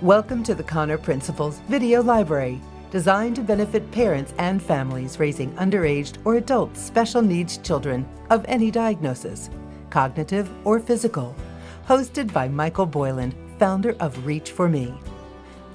Welcome to the Connor Principles Video Library, designed to benefit parents and families raising underage or adult special needs children of any diagnosis, cognitive or physical. Hosted by Michael Boylan, founder of Reach for Me.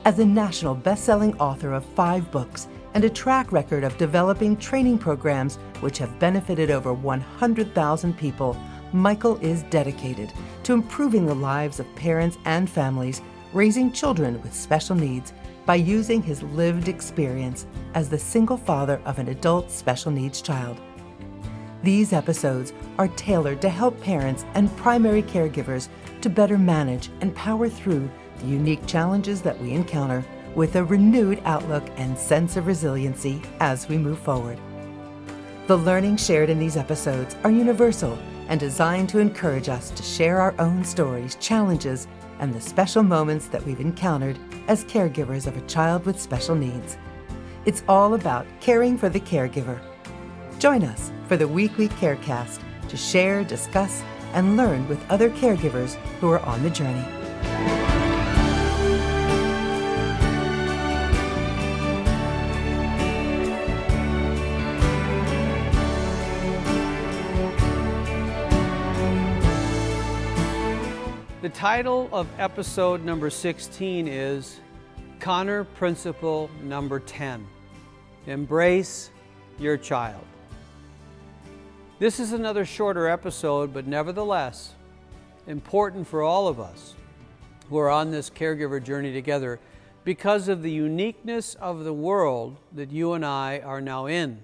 As a national best-selling author of 5 books and a track record of developing training programs which have benefited over 100,000 people, Michael is dedicated to improving the lives of parents and families raising children with special needs by using his lived experience as the single father of an adult special needs child. These episodes are tailored to help parents and primary caregivers to better manage and power through the unique challenges that we encounter with a renewed outlook and sense of resiliency as we move forward. The learning shared in these episodes are universal and designed to encourage us to share our own stories, challenges, and the special moments that we've encountered as caregivers of a child with special needs. It's all about caring for the caregiver. Join us for the weekly CareCast to share, discuss, and learn with other caregivers who are on the journey. The title of episode number 16 is Connor Principle number 10, Embrace Your Child. This is another shorter episode, but nevertheless important for all of us who are on this caregiver journey together because of the uniqueness of the world that you and I are now in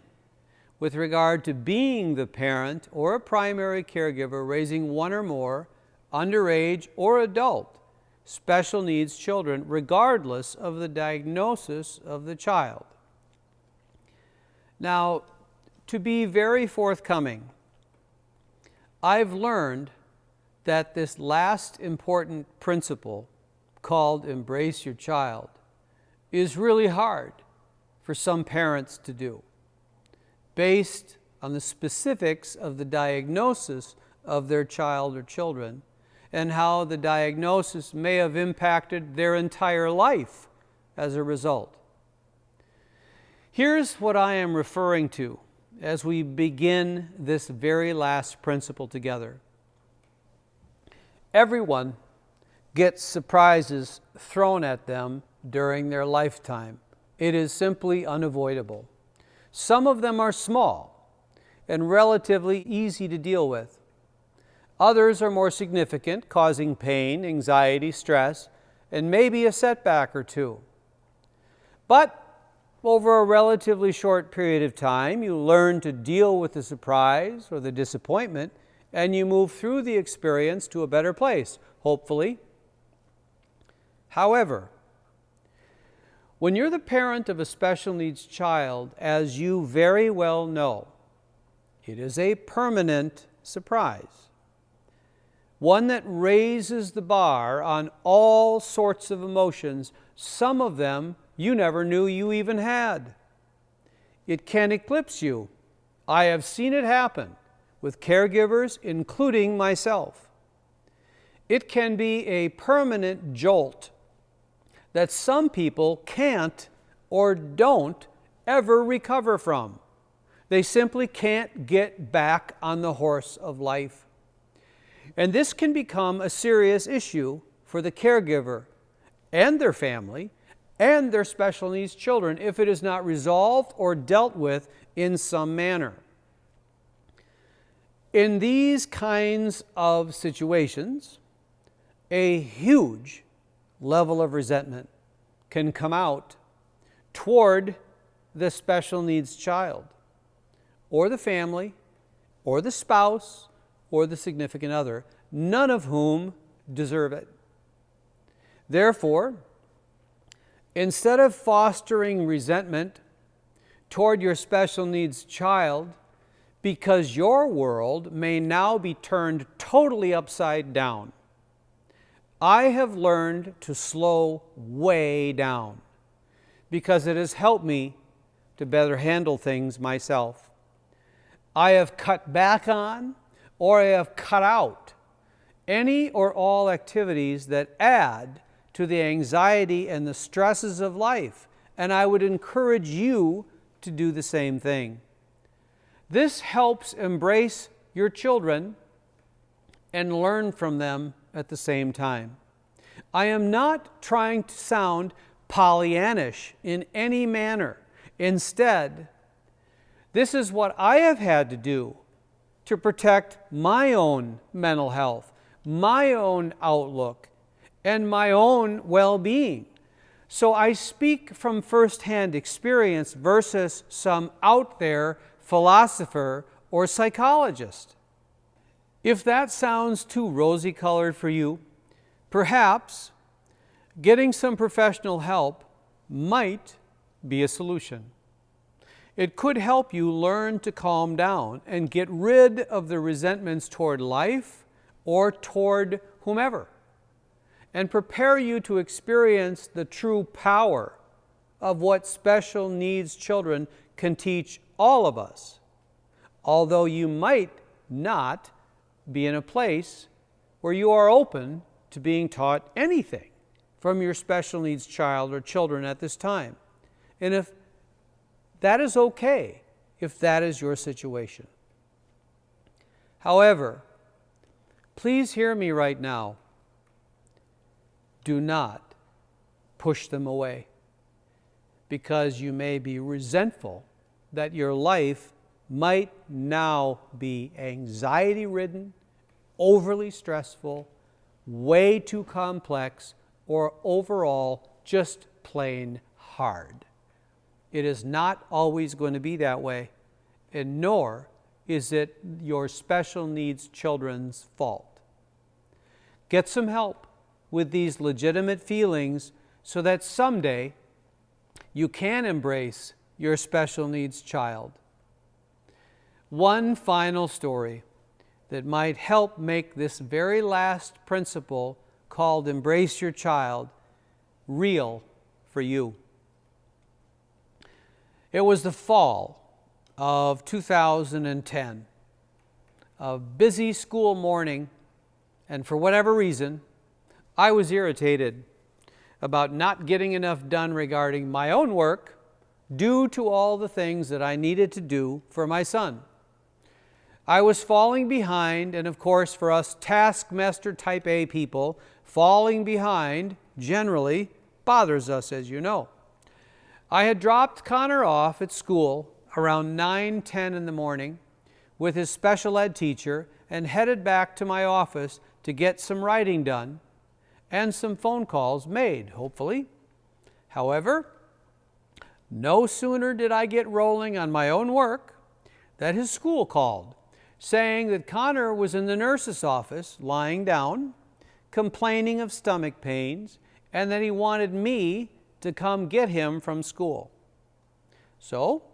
with regard to being the parent or a primary caregiver raising one or more underage or adult special needs children, regardless of the diagnosis of the child. Now, to be very forthcoming, I've learned that this last important principle, called embrace your child, is really hard for some parents to do, based on the specifics of the diagnosis of their child or children, and how the diagnosis may have impacted their entire life as a result. Here's what I am referring to as we begin this very last principle together. Everyone gets surprises thrown at them during their lifetime. It is simply unavoidable. Some of them are small and relatively easy to deal with. Others are more significant, causing pain, anxiety, stress, and maybe a setback or two. But over a relatively short period of time, you learn to deal with the surprise or the disappointment, and you move through the experience to a better place, hopefully. However, when you're the parent of a special needs child, as you very well know, it is a permanent surprise. One that raises the bar on all sorts of emotions, some of them you never knew you even had. It can eclipse you. I have seen it happen with caregivers, including myself. It can be a permanent jolt that some people can't or don't ever recover from. They simply can't get back on the horse of life. And this can become a serious issue for the caregiver and their family and their special needs children if it is not resolved or dealt with in some manner. In these kinds of situations, a huge level of resentment can come out toward the special needs child, or the family, or the spouse, or the significant other, none of whom deserve it. Therefore, instead of fostering resentment toward your special needs child because your world may now be turned totally upside down, I have learned to slow way down because it has helped me to better handle things myself. I have cut back on, or I have cut out any or all activities that add to the anxiety and the stresses of life, and I would encourage you to do the same thing. This helps embrace your children and learn from them at the same time. I am not trying to sound Pollyannish in any manner. Instead, this is what I have had to do to protect my own mental health, my own outlook, and my own well-being. So I speak from firsthand experience versus some out there philosopher or psychologist. If that sounds too rosy-colored for you, perhaps getting some professional help might be a solution. It could help you learn to calm down and get rid of the resentments toward life or toward whomever, and prepare you to experience the true power of what special needs children can teach all of us, although you might not be in a place where you are open to being taught anything from your special needs child or children at this time. And if that is okay, if that is your situation. However, please hear me right now. Do not push them away, because you may be resentful that your life might now be anxiety-ridden, overly stressful, way too complex, or overall just plain hard. It is not always going to be that way, and nor is it your special needs children's fault. Get some help with these legitimate feelings so that someday you can embrace your special needs child. One final story that might help make this very last principle called embrace your child real for you. It was the fall of 2010, a busy school morning, and for whatever reason, I was irritated about not getting enough done regarding my own work due to all the things that I needed to do for my son. I was falling behind, and of course, for us taskmaster type A people, falling behind generally bothers us, as you know. I had dropped Connor off at school around 9:10 in the morning with his special ed teacher and headed back to my office to get some writing done and some phone calls made, hopefully. However, no sooner did I get rolling on my own work that his school called, saying that Connor was in the nurse's office, lying down, complaining of stomach pains, and that he wanted me to come get him from school. So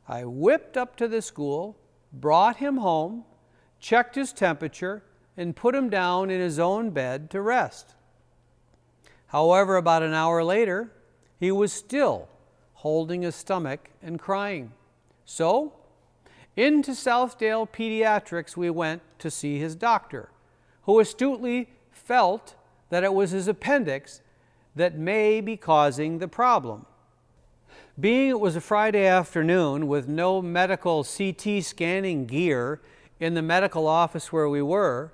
I whipped up to the school, brought him home, checked his temperature, and put him down in his own bed to rest. However, about an hour later, he was still holding his stomach and crying. So, into Southdale Pediatrics we went to see his doctor, who astutely felt that it was his appendix that may be causing the problem. Being it was a Friday afternoon with no medical CT scanning gear in the medical office where we were,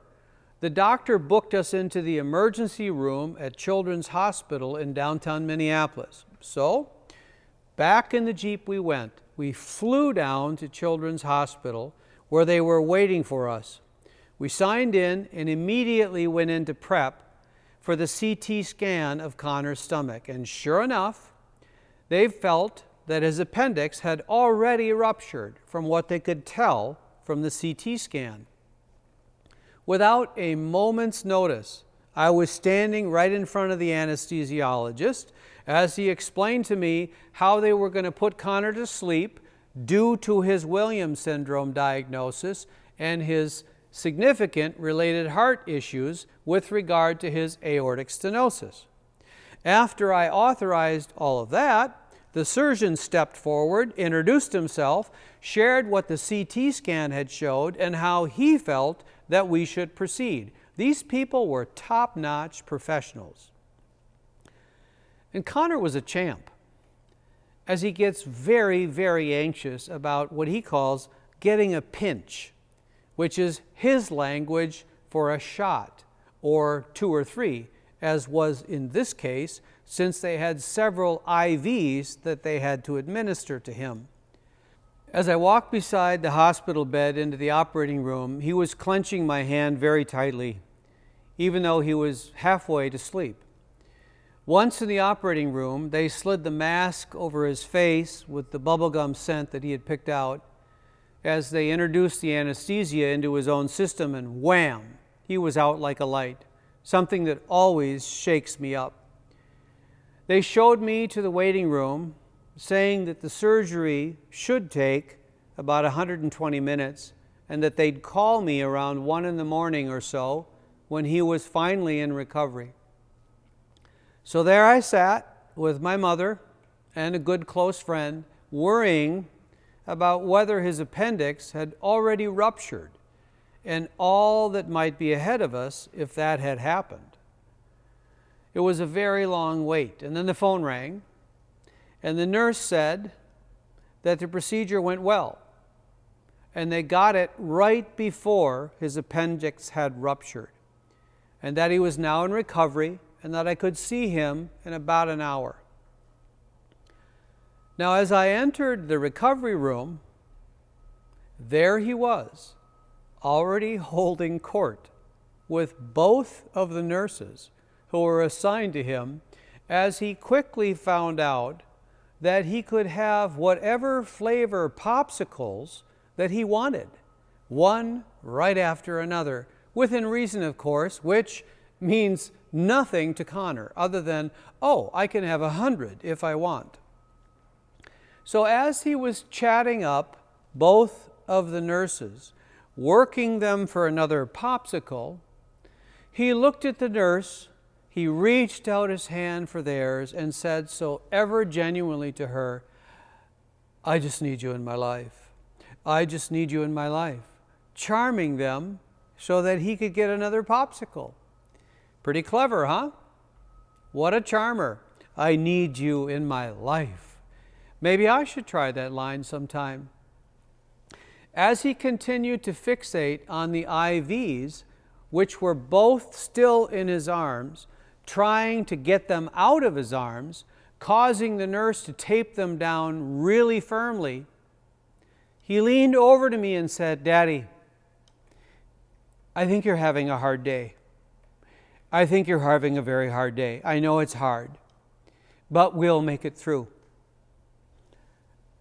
the doctor booked us into the emergency room at Children's Hospital in downtown Minneapolis. So, back in the Jeep we went. We flew down to Children's Hospital where they were waiting for us. We signed in and immediately went into prep for the CT scan of Connor's stomach. And sure enough, they felt that his appendix had already ruptured from what they could tell from the CT scan. Without a moment's notice, I was standing right in front of the anesthesiologist as he explained to me how they were going to put Connor to sleep due to his Williams syndrome diagnosis and his significant related heart issues with regard to his aortic stenosis. After I authorized all of that, the surgeon stepped forward, introduced himself, shared what the CT scan had showed and how he felt that we should proceed. These people were top-notch professionals. And Connor was a champ, as he gets very, very anxious about what he calls getting a pinch, which is his language for a shot, or 2 or 3, as was in this case, since they had several IVs that they had to administer to him. As I walked beside the hospital bed into the operating room, he was clenching my hand very tightly, even though he was halfway to sleep. Once in the operating room, they slid the mask over his face with the bubblegum scent that he had picked out. As they introduced the anesthesia into his own system, and wham, he was out like a light, something that always shakes me up. They showed me to the waiting room, saying that the surgery should take about 120 minutes and that they'd call me around 1 in the morning or so when he was finally in recovery. So there I sat with my mother and a good close friend, worrying about whether his appendix had already ruptured and all that might be ahead of us if that had happened. It was a very long wait, and then the phone rang, and the nurse said that the procedure went well, and they got it right before his appendix had ruptured, and that he was now in recovery, and that I could see him in about an hour. Now, as I entered the recovery room, there he was, already holding court with both of the nurses who were assigned to him, as he quickly found out that he could have whatever flavor popsicles that he wanted, one right after another, within reason, of course, which means nothing to Connor other than, oh, I can have 100 if I want. So as he was chatting up both of the nurses, working them for another popsicle, he looked at the nurse, he reached out his hand for theirs and said so ever genuinely to her, I just need you in my life. I just need you in my life. Charming them so that he could get another popsicle. Pretty clever, huh? What a charmer. I need you in my life. Maybe I should try that line sometime. As he continued to fixate on the IVs, which were both still in his arms, trying to get them out of his arms, causing the nurse to tape them down really firmly, he leaned over to me and said, Daddy, I think you're having a hard day. I think you're having a very hard day. I know it's hard, but we'll make it through.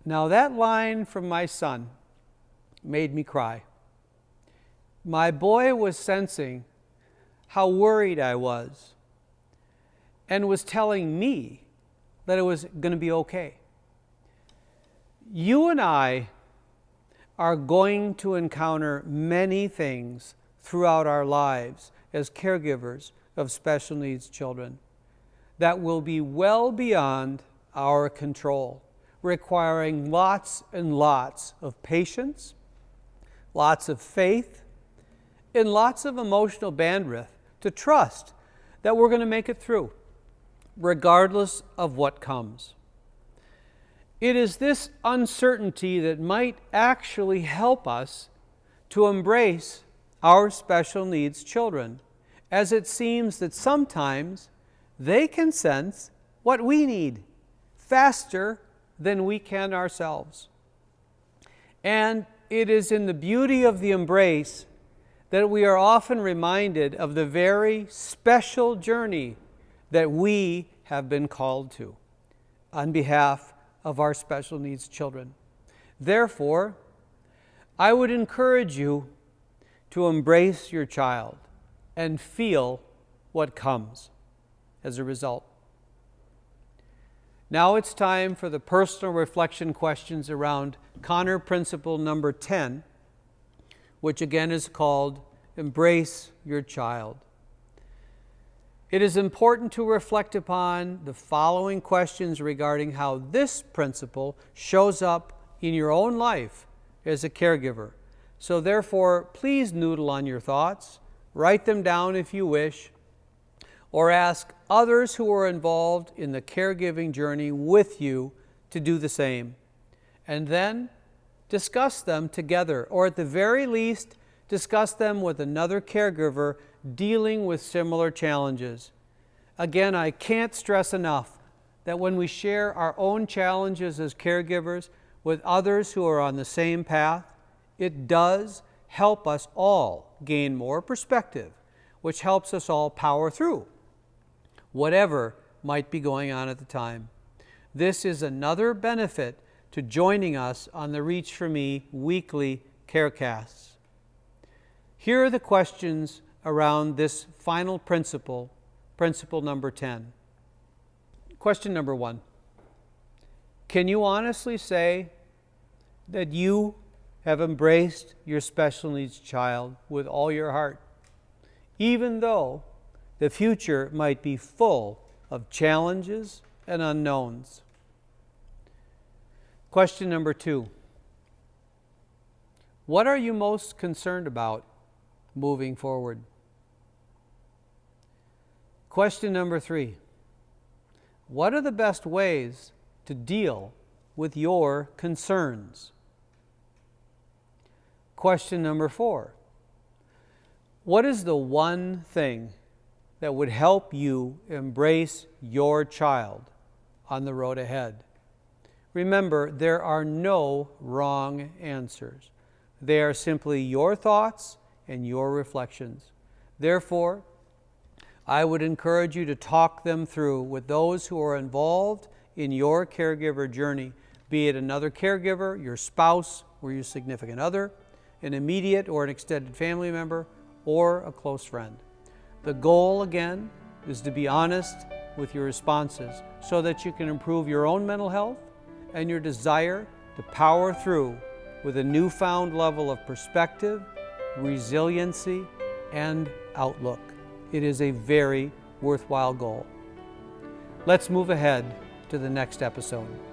Now that line from my son made me cry. My boy was sensing how worried I was and was telling me that it was going to be okay. You and I are going to encounter many things throughout our lives as caregivers of special needs children that will be well beyond our control, requiring lots and lots of patience, lots of faith, and lots of emotional bandwidth to trust that we're going to make it through, regardless of what comes. It is this uncertainty that might actually help us to embrace our special needs children, as it seems that sometimes they can sense what we need faster than we can ourselves. And it is in the beauty of the embrace that we are often reminded of the very special journey that we have been called to on behalf of our special needs children. Therefore, I would encourage you to embrace your child and feel what comes as a result. Now it's time for the personal reflection questions around Connor Principle number 10, which again is called Embrace Your Child. It is important to reflect upon the following questions regarding how this principle shows up in your own life as a caregiver. So therefore, please noodle on your thoughts, write them down if you wish, or ask others who are involved in the caregiving journey with you to do the same. And then discuss them together, or at the very least, discuss them with another caregiver dealing with similar challenges. Again, I can't stress enough that when we share our own challenges as caregivers with others who are on the same path, it does help us all gain more perspective, which helps us all power through whatever might be going on at the time. This is another benefit to joining us on the Reach for Me weekly Carecasts. Here are the questions around this final principle, principle number 10. Question number 1. Can you honestly say that you have embraced your special needs child with all your heart, even though the future might be full of challenges and unknowns? Question number 2. What are you most concerned about moving forward? Question number 3. What are the best ways to deal with your concerns? Question number 4. What is the one thing that would help you embrace your child on the road ahead? Remember, there are no wrong answers. They are simply your thoughts and your reflections. Therefore, I would encourage you to talk them through with those who are involved in your caregiver journey, be it another caregiver, your spouse or your significant other, an immediate or an extended family member, or a close friend. The goal, again, is to be honest with your responses so that you can improve your own mental health and your desire to power through with a newfound level of perspective, resiliency, and outlook. It is a very worthwhile goal. Let's move ahead to the next episode.